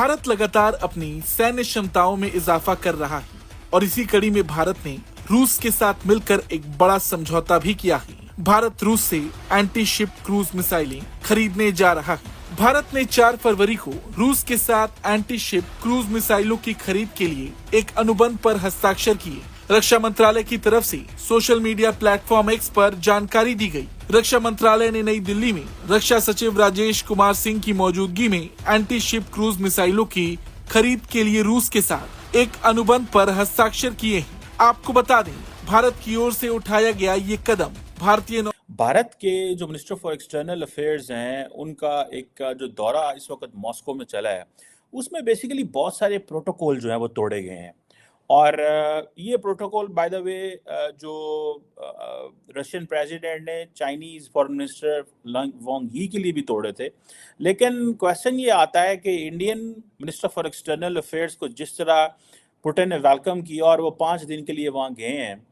भारत लगातार अपनी सैन्य क्षमताओं में इजाफा कर रहा है और इसी कड़ी में भारत ने रूस के साथ मिलकर एक बड़ा समझौता भी किया है। भारत रूस से एंटी शिप क्रूज मिसाइलें खरीदने जा रहा है। भारत ने 4 फरवरी को रूस के साथ एंटी शिप क्रूज मिसाइलों की खरीद के लिए एक अनुबंध पर हस्ताक्षर किए। रक्षा मंत्रालय की तरफ से सोशल मीडिया प्लेटफॉर्म एक्स पर जानकारी दी गई। रक्षा मंत्रालय ने नई दिल्ली में रक्षा सचिव राजेश कुमार सिंह की मौजूदगी में एंटी शिप क्रूज मिसाइलों की खरीद के लिए रूस के साथ एक अनुबंध पर हस्ताक्षर किए हैं। आपको बता दें, भारत की ओर से उठाया गया ये कदम भारत के जो मिनिस्टर फॉर एक्सटर्नल अफेयर्स हैं, उनका एक जो दौरा इस वक्त मॉस्को में चला है, उसमें बेसिकली बहुत सारे प्रोटोकॉल जो हैं वो तोड़े गए हैं। और ये प्रोटोकॉल बाय द वे जो रशियन प्रेसिडेंट ने चाइनीज फॉरेन मिनिस्टर वांग ही के लिए भी तोड़े थे। लेकिन क्वेश्चन ये आता है कि Indian minister for external affairs को जिस तरह पुतिन ने वेलकम किया और वो 5 दिन के लिए वहाँ गए हैं,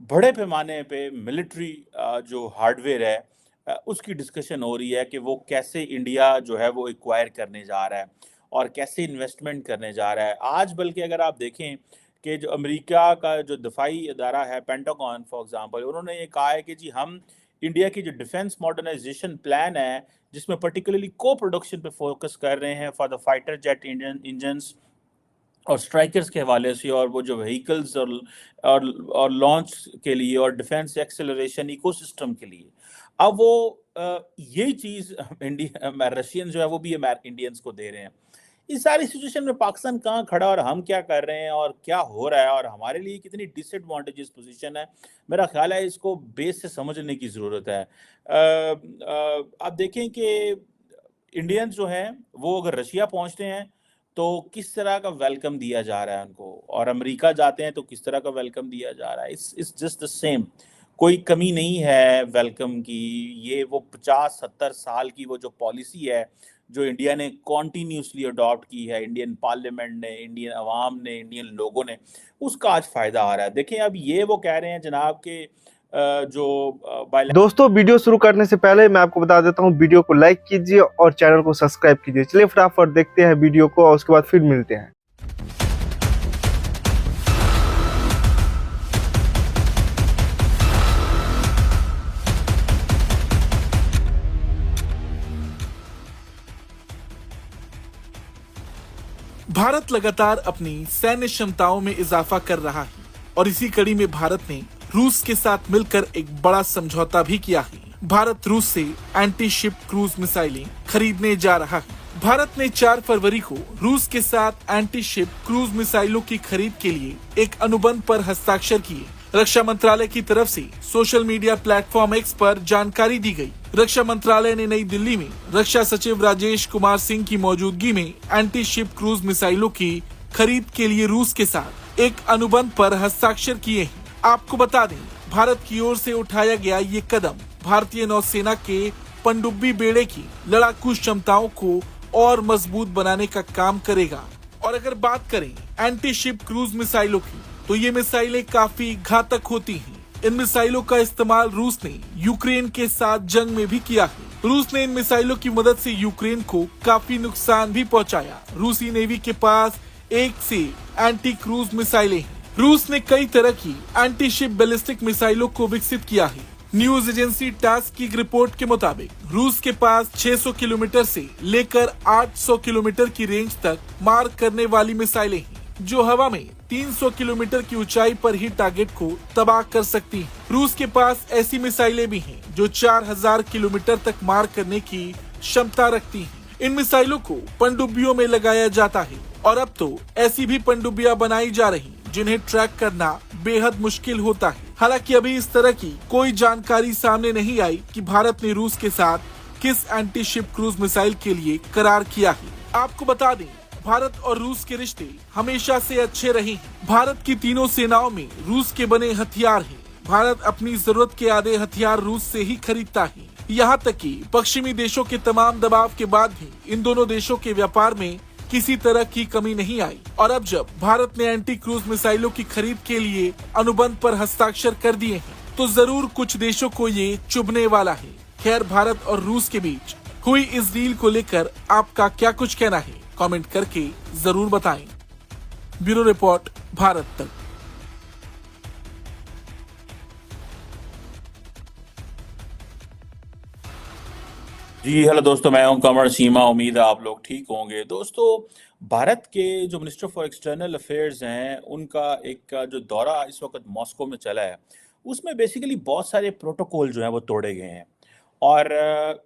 बड़े पैमाने पे मिलिट्री जो हार्डवेयर है उसकी डिस्कशन हो रही है कि वो कैसे इंडिया जो है वो एक्वायर करने जा रहा है और कैसे इन्वेस्टमेंट करने जा रहा है। आज बल्कि अगर आप देखें कि जो अमेरिका का जो दफाई इदारा है पेंटागन फॉर एग्जांपल, उन्होंने ये कहा है कि जी हम इंडिया की जो डिफेंस मॉडर्नाइजेशन प्लान है, जिसमें पर्टिकुलरली को प्रोडक्शन पे फोकस कर रहे हैं for the fighter jet engines और स्ट्राइकर्स के हवाले से, और वो जो व्हीकल्स और लॉन्च के लिए और डिफेंस एक्सेलरेशन इकोसिस्टम के लिए, अब वो यही चीज़ इंडिया रशियन जो है वो भी इंडियंस को दे रहे हैं। इस सारी सिचुएशन में पाकिस्तान कहाँ खड़ा और हम क्या कर रहे हैं और क्या हो रहा है और हमारे लिए कितनी डिसएडवांटेजेस पोजीशन है, मेरा ख्याल है इसको बेस से समझने की ज़रूरत है। आप देखें कि इंडियंस जो हैं वो अगर रशिया पहुँचते हैं तो किस तरह का वेलकम दिया जा रहा है उनको, और अमेरिका जाते हैं तो किस तरह का वेलकम दिया जा रहा है। इट्स जस्ट द सेम, कोई कमी नहीं है वेलकम की। ये वो 50-70 साल की वो जो पॉलिसी है जो इंडिया ने कॉन्टीन्यूसली अडॉप्ट की है, इंडियन पार्लियामेंट ने, इंडियन अवाम ने, इंडियन लोगों ने, उसका आज फ़ायदा आ रहा है। देखें, अब ये वो कह रहे हैं जनाब के दोस्तों, वीडियो शुरू करने से पहले मैं आपको बता देता हूं, वीडियो को लाइक कीजिए और चैनल को सब्सक्राइब कीजिए। चलिए फटाफट देखते हैं वीडियो को और उसके बाद फिर मिलते हैं। भारत लगातार अपनी सैन्य क्षमताओं में इजाफा कर रहा है और इसी कड़ी में भारत ने रूस के साथ मिलकर एक बड़ा समझौता भी किया है। भारत रूस से एंटी शिप क्रूज मिसाइलें खरीदने जा रहा है। भारत ने 4 फरवरी को रूस के साथ एंटी शिप क्रूज मिसाइलों की खरीद के लिए एक अनुबंध पर हस्ताक्षर किए। रक्षा मंत्रालय की तरफ से सोशल मीडिया प्लेटफॉर्म एक्स पर जानकारी दी गई। रक्षा मंत्रालय ने नई दिल्ली में रक्षा सचिव राजेश कुमार सिंह की मौजूदगी में एंटी शिप क्रूज मिसाइलों की खरीद के लिए रूस के साथ एक अनुबंध पर हस्ताक्षर किए हैं। आपको बता दें, भारत की ओर से उठाया गया ये कदम भारतीय नौसेना के पनडुब्बी बेड़े की लड़ाकू क्षमताओं को और मजबूत बनाने का काम करेगा। और अगर बात करें एंटी शिप क्रूज मिसाइलों की, तो ये मिसाइलें काफी घातक होती हैं। इन मिसाइलों का इस्तेमाल रूस ने यूक्रेन के साथ जंग में भी किया है। रूस ने इन मिसाइलों की मदद से यूक्रेन को काफी नुकसान भी पहुंचाया। रूसी नेवी के पास 1 से एंटी क्रूज मिसाइलें हैं। रूस ने कई तरह की एंटी शिप बैलिस्टिक मिसाइलों को विकसित किया है। न्यूज एजेंसी टास्क की रिपोर्ट के मुताबिक रूस के पास 600 किलोमीटर से लेकर 800 किलोमीटर की रेंज तक मार करने वाली मिसाइलें हैं, जो हवा में 300 किलोमीटर की ऊंचाई पर ही टारगेट को तबाह कर सकती हैं। रूस के पास ऐसी मिसाइलें भी हैं जो 4000 किलोमीटर तक मार करने की क्षमता रखती हैं। इन मिसाइलों को पनडुब्बियों में लगाया जाता है और अब तो ऐसी भी पनडुब्बियां बनाई जा रही जिन्हें ट्रैक करना बेहद मुश्किल होता है। हालांकि अभी इस तरह की कोई जानकारी सामने नहीं आई कि भारत ने रूस के साथ किस एंटी शिप क्रूज मिसाइल के लिए करार किया है। आपको बता दें, भारत और रूस के रिश्ते हमेशा से अच्छे रहे हैं। भारत की तीनों सेनाओं में रूस के बने हथियार हैं। भारत अपनी जरूरत के आधे हथियार रूस से ही खरीदता है। यहाँ तक कि पश्चिमी देशों के तमाम दबाव के बाद भी इन दोनों देशों के व्यापार में किसी तरह की कमी नहीं आई। और अब जब भारत ने एंटी क्रूज मिसाइलों की खरीद के लिए अनुबंध पर हस्ताक्षर कर दिए हैं, तो जरूर कुछ देशों को ये चुभने वाला है। खैर, भारत और रूस के बीच हुई इस डील को लेकर आपका क्या कुछ कहना है? कमेंट करके जरूर बताएं। ब्यूरो रिपोर्ट, भारत तक। जी हेलो दोस्तों, मैं हूं कमर सीमा। उम्मीद है आप लोग ठीक होंगे। दोस्तों, भारत के जो मिनिस्टर फॉर एक्सटर्नल अफेयर्स हैं उनका एक जो दौरा इस वक्त मॉस्को में चला है, उसमें बेसिकली बहुत सारे प्रोटोकॉल जो हैं वो तोड़े गए हैं। और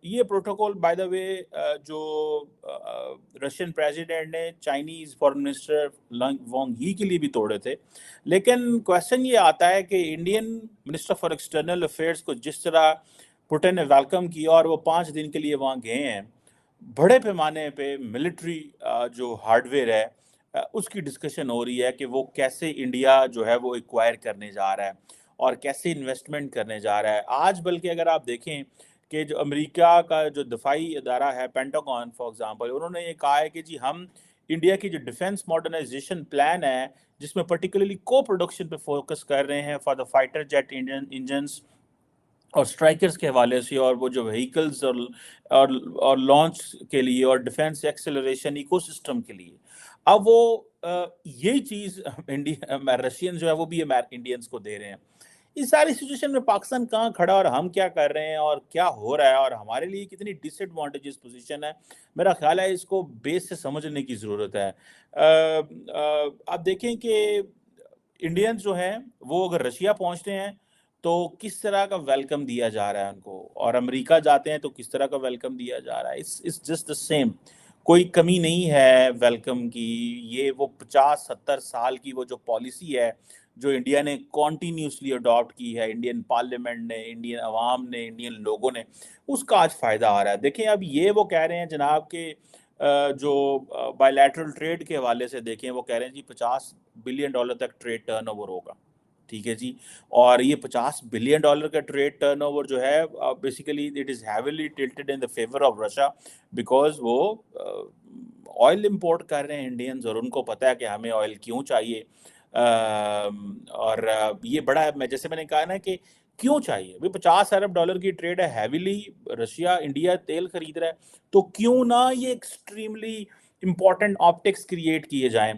ये प्रोटोकॉल बाय द वे जो रशियन प्रेसिडेंट ने चाइनीज फॉरेन मिनिस्टर वांग ही के लिए भी तोड़े थे। लेकिन क्वेश्चन ये आता है कि Indian minister for external affairs को जिस तरह पुतिन ने वेलकम किया और वो 5 दिन के लिए वहाँ गए हैं, बड़े पैमाने पे मिलिट्री जो हार्डवेयर है उसकी डिस्कशन हो रही है कि वो कैसे इंडिया जो है वो एक्वायर करने जा रहा है और कैसे इन्वेस्टमेंट करने जा रहा है। आज बल्कि अगर आप देखें कि जो अमेरिका का जो दफाई इदारा है पेंटागन फॉर एग्जांपल, उन्होंने ये कहा है कि जी हम इंडिया की जो डिफेंस मॉडर्नाइजेशन प्लान है, जिसमें पर्टिकुलरली को प्रोडक्शन पे फोकस कर रहे हैं for the fighter jet engines और स्ट्राइकर्स के हवाले से, और वो जो व्हीकल्स और लॉन्च के लिए और डिफेंस एक्सेलरेशन इकोसिस्टम के लिए, अब वो यही चीज़ इंडिया रशियन जो है वो भी इंडियंस को दे रहे हैं। इस सारी सिचुएशन में पाकिस्तान कहाँ खड़ा और हम क्या कर रहे हैं और क्या हो रहा है और हमारे लिए कितनी डिसएडवांटेजेस पोजीशन है, मेरा ख्याल है इसको बेस से समझने की ज़रूरत है। आप देखें कि इंडियंस जो हैं वो अगर रशिया पहुंचते हैं तो किस तरह का वेलकम दिया जा रहा है उनको, और अमेरिका जाते हैं तो किस तरह का वेलकम दिया जा रहा है। इट्स जस्ट द सेम, कोई कमी नहीं है वेलकम की। ये वो 50-70 साल की वो जो पॉलिसी है जो इंडिया ने कॉन्टीन्यूसली अडॉप्ट की है, इंडियन पार्लियामेंट ने, इंडियन अवाम ने, इंडियन लोगों ने, उसका आज फ़ायदा आ रहा है। देखें, अब ये वो कह रहे हैं जनाब के जो बायलैटरल ट्रेड के हवाले से देखें, वो कह रहे हैं जी $50 बिलियन तक ट्रेड टर्नओवर होगा। ठीक है जी। और ये $50 बिलियन का ट्रेड टर्नओवर जो है basically it is heavily tilted in the favour of Russia, because वो ऑयल इंपोर्ट कर रहे हैं इंडियंस, और उनको पता है कि हमें ऑयल क्यों चाहिए। और ये बड़ा, मैं जैसे मैंने कहा ना कि क्यों चाहिए भाई, $50 अरब की ट्रेड है, हैवीली रशिया इंडिया तेल खरीद रहा है, तो क्यों ना ये एक्सट्रीमली इंपॉर्टेंट ऑप्टिक्स क्रिएट किए जाएं,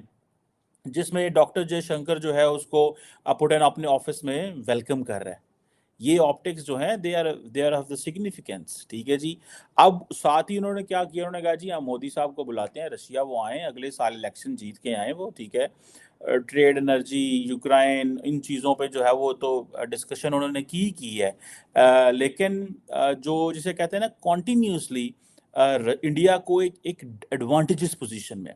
जिसमें डॉक्टर जयशंकर जो है उसको पुतिन अपने ऑफिस में वेलकम कर रहा है। ये ऑप्टिक्स जो हैं they are of the significance. ठीक है जी। अब साथ ही उन्होंने क्या किया, उन्होंने कहा जी हम मोदी साहब को बुलाते हैं रशिया, वो आए अगले साल इलेक्शन जीत के आए वो, ठीक है। ट्रेड, एनर्जी, यूक्रेन, इन चीज़ों पे जो है वो तो डिस्कशन उन्होंने की है। लेकिन जो जिसे कहते हैं ना कॉन्टीन्यूसली इंडिया को एक एडवांटेजेस पोजीशन में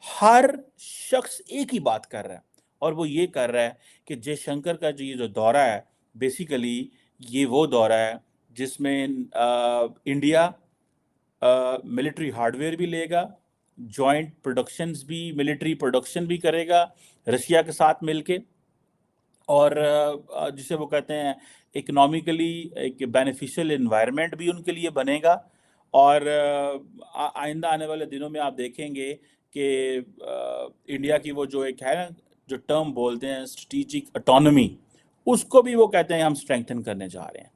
हर शख्स एक ही बात कर रहा है, और वो ये कर रहा है कि जयशंकर का जो ये जो दौरा है, बेसिकली ये वो दौरा है जिसमें इंडिया मिलिट्री हार्डवेयर भी लेगा, जॉइंट प्रोडक्शंस भी, मिलिट्री प्रोडक्शन भी करेगा रशिया के साथ मिलके, और जिसे वो कहते हैं इकोनॉमिकली एक बेनिफिशियल एनवायरनमेंट भी उनके लिए बनेगा। और आइंदा आने वाले दिनों में आप देखेंगे कि इंडिया की वो जो एक है ना, जो टर्म बोलते हैं स्ट्रेटेजिक ऑटोनॉमी, उसको भी वो कहते हैं हम स्ट्रेंथन करने जा रहे हैं।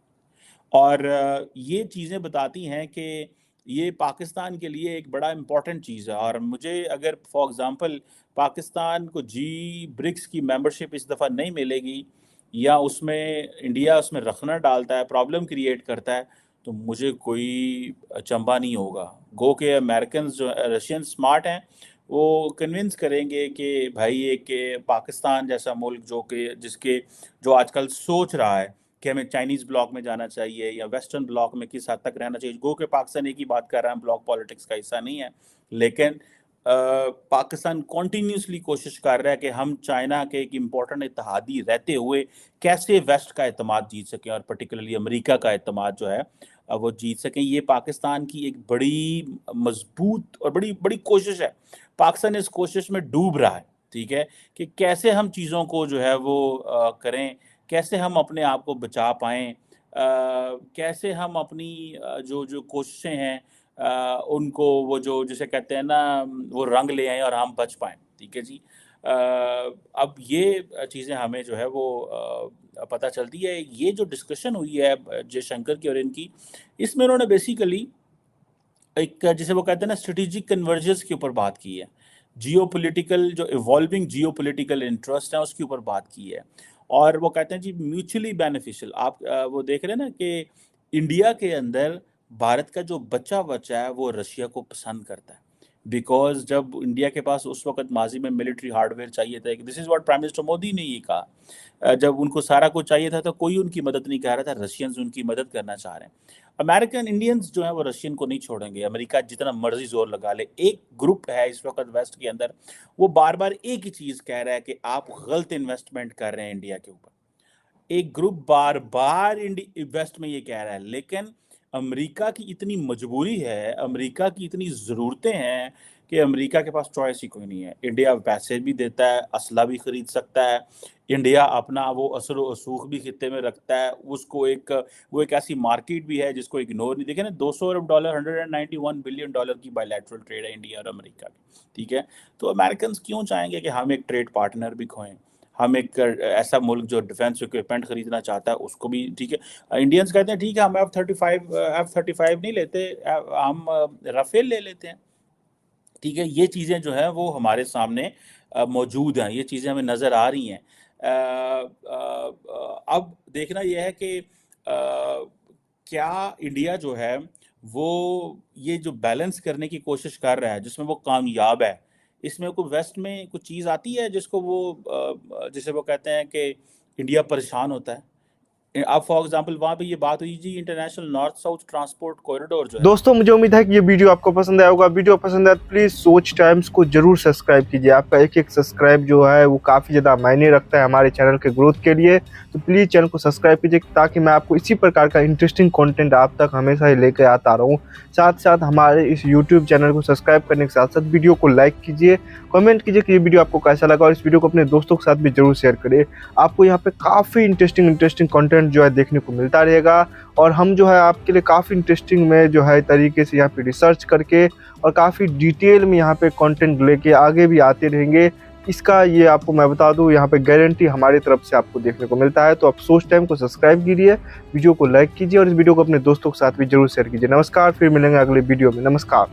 और ये चीज़ें बताती हैं कि ये पाकिस्तान के लिए एक बड़ा इम्पॉर्टेंट चीज़ है। और मुझे अगर फॉर एग्ज़ाम्पल पाकिस्तान को ब्रिक्स की मेंबरशिप इस दफ़ा नहीं मिलेगी, या उसमें इंडिया उसमें रखना डालता है, प्रॉब्लम क्रिएट करता है, तो मुझे कोई अचंभा नहीं होगा। गो के अमेरिकन जो रशियन स्मार्ट हैं, वो कन्विंस करेंगे कि भाई ये कि पाकिस्तान जैसा मुल्क जो आजकल सोच रहा है कि हमें चाइनीज़ ब्लॉक में जाना चाहिए या वेस्टर्न ब्लॉक में किस हद तक रहना चाहिए। गो के पाकिस्तान एक ही बात कर रहा है, ब्लॉक पॉलिटिक्स का हिस्सा नहीं है, लेकिन पाकिस्तान कॉन्टीन्यूसली कोशिश कर रहा है कि हम चाइना के एक इम्पॉर्टेंट इत्तेहादी रहते हुए कैसे वेस्ट का एतमाद जीत सकें, और पर्टिकुलरली अमेरिका का एतमाद जो है वो जीत सकें। ये पाकिस्तान की एक बड़ी मजबूत और बड़ी बड़ी कोशिश है। पाकिस्तान इस कोशिश में डूब रहा है, ठीक है, कि कैसे हम चीज़ों को जो है वो करें, कैसे हम अपने आप को बचा पाएँ, कैसे हम अपनी जो जो कोशिशें हैं उनको वो जो जिसे कहते हैं ना वो रंग ले आएँ और हम बच पाएँ। ठीक है जी। अब ये चीज़ें हमें जो है वो पता चलती है। ये जो डिस्कशन हुई है जयशंकर की और इनकी, इसमें उन्होंने बेसिकली एक जिसे वो कहते हैं ना स्ट्रेटेजिक कन्वर्जेंस के ऊपर बात की है, जियोपॉलिटिकल जो इवॉल्विंग जियोपॉलिटिकल इंटरेस्ट है उसके ऊपर बात की है। और वो कहते हैं जी म्यूचुअली बेनिफिशियल। आप वो देख रहे हैं ना कि इंडिया के अंदर भारत का जो बच्चा है वो रशिया को पसंद करता है, बिकॉज जब इंडिया के पास उस वक्त माजी में मिलिट्री हार्डवेयर चाहिए था, this is what prime minister Modi ने ये कहा, जब उनको सारा कुछ चाहिए था तो कोई उनकी मदद नहीं कर रहा था, रशियंस उनकी मदद करना चाह रहे हैं। अमेरिकन इंडियंस जो है वो रशियन को नहीं छोड़ेंगे, अमेरिका जितना मर्जी जोर लगा ले। एक ग्रुप है इस वक्त वेस्ट के अंदर, वो बार बार एक ही चीज कह रहा है कि आप गलत इन्वेस्टमेंट कर रहे हैं इंडिया के ऊपर। एक ग्रुप बार बार वेस्ट में ये कह रहा है, लेकिन अमेरिका की इतनी मजबूरी है, अमेरिका की इतनी ज़रूरतें हैं कि अमेरिका के पास चॉइस ही कोई नहीं है। इंडिया पैसे भी देता है, असला भी खरीद सकता है, इंडिया अपना वो असर व रसूख भी खित्ते में रखता है, उसको वो एक ऐसी मार्केट भी है जिसको इग्नोर नहीं। देखें ना, $200 अरब, $191 बिलियन की बायलैटरल ट्रेड है इंडिया और अमेरिका की, ठीक है। तो अमेरिकन क्यों चाहेंगे कि हम एक ट्रेड पार्टनर भी खोएं, हम एक ऐसा मुल्क जो डिफेंस इक्विपमेंट खरीदना चाहता है उसको भी, ठीक है। इंडियंस कहते हैं ठीक है हम F-35 नहीं लेते, हम राफेल ले लेते हैं, ठीक है। ये चीज़ें जो है वो हमारे सामने मौजूद हैं, ये चीज़ें हमें नज़र आ रही हैं। अब देखना यह है कि क्या इंडिया जो है वो ये जो बैलेंस करने की कोशिश कर रहा है जिसमें वो कामयाब है, इसमें कोई वेस्ट में कुछ चीज़ आती है जिसको वो जिसे वो कहते हैं कि इंडिया परेशान होता है। अब फॉर एग्जांपल वहाँ पे ये बात हुई जी, international north south transport corridor जो है। दोस्तों मुझे उम्मीद है कि ये वीडियो आपको पसंद आया होगा। वीडियो पसंद आया तो प्लीज़ सोच टाइम्स को जरूर सब्सक्राइब कीजिए। आपका एक एक सब्सक्राइब जो है वो काफ़ी ज़्यादा मायने रखता है हमारे चैनल के ग्रोथ के लिए। तो प्लीज़ चैनल को सब्सक्राइब कीजिए ताकि मैं आपको इसी प्रकार का इंटरेस्टिंग कंटेंट आप तक हमेशा ही लेकर आता रहूँ। साथ साथ हमारे इस यूट्यूब चैनल को सब्सक्राइब करने के साथ साथ वीडियो को लाइक कीजिए, कमेंट कीजिए कि ये वीडियो आपको कैसा लगा और इस वीडियो को अपने दोस्तों के साथ भी जरूर शेयर करिए। आपको यहाँ पे काफ़ी इंटरेस्टिंग कंटेंट जो है देखने को मिलता रहेगा और हम जो है आपके लिए काफ़ी इंटरेस्टिंग में जो है तरीके से यहाँ पे रिसर्च करके और काफ़ी डिटेल में यहाँ पे कंटेंट लेके आगे भी आते रहेंगे। इसका ये आपको मैं बता दूँ, यहाँ पे गारंटी हमारी तरफ से आपको देखने को मिलता है। तो आप सोच टाइम को सब्सक्राइब कीजिए, वीडियो को लाइक कीजिए और इस वीडियो को अपने दोस्तों के साथ भी जरूर शेयर कीजिए। नमस्कार, फिर मिलेंगे अगले वीडियो में। नमस्कार।